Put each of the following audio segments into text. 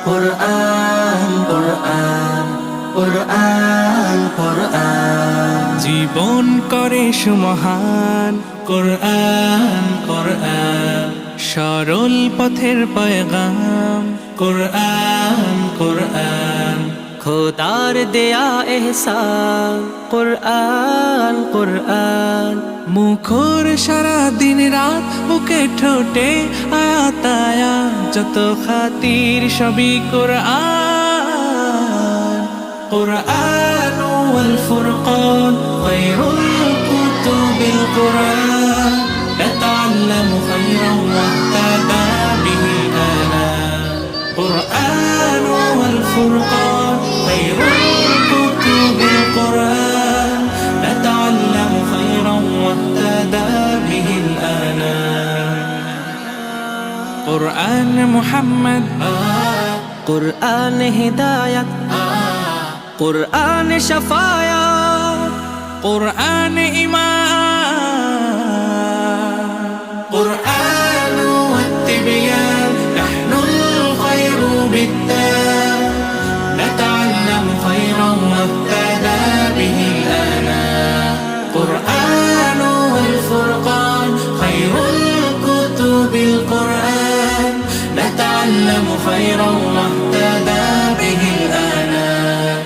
কুরআন কুরআন কুরআন কুরআন জীবন করে সুমহান কুরআন কুরআন সরল পথের পয়গাম কুরআন কুরআন খোদার দেয়া এহসান কুরআন কুরআন মুখর সারা দিন রাত বুকে ঠোঁটে আয়াত আয়াত যত খাতির সবই কোরআন قرآن والفرقان خير الكتب القرآن نتعلم خيرا واهتدى به الآنام قرآن والفرقان خير الكتب القرآن نتعلم خيرا واهتدى به الآنام কোরআন মুহাম্মদ কুরআন হিদায়াত কুরআন শাফায়াত কোরআন ঈমান قرآن والتبيان نحن الخير بالتام نتعلم خيرا واهتدى به الآنام قرآن والفرقان خير الكتب القرآن نتعلم خيرا واهتدى به الآنام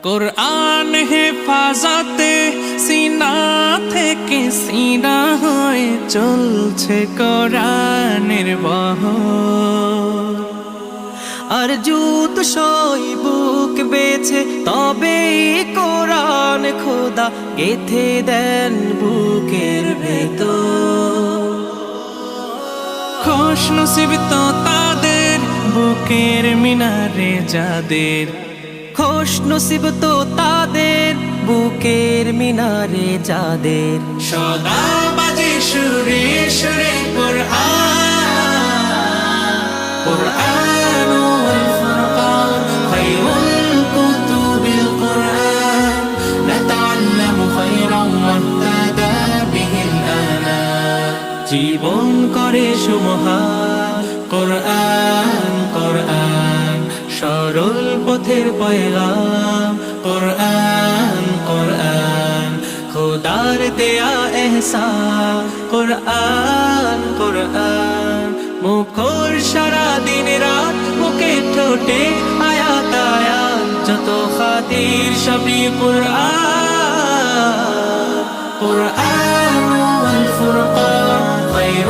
কোরআন হেফাজতে সিনা থেকে সিনা হয়ে চলছে কোরআনের বহর আর জুত সই বুক বেছে তবে কোরআন খোদা গেথে দেন বুকের ভেতর খুশ নসিব তো তাদের বুকের মিনারে যাদের খোশ নসিব তো তাদের বুকের মিনারে যাদের সদা বাজে সুরে সুরে قرآن والفرقان خير الكتب القرآن نتعلم خيرا واهتدى به الآنام জীবন করে সুমহান কোরআন কোরআন সরল পথের পয়গাম কোরআন কোরআন খোদার দেয়া এহসান কোরআন কোরআন মুখর সারা দিন রাত মুখে ঠোঁটে আয়াত আয়াত যত খাতির সবই কুরআন قرآن والفرقان خير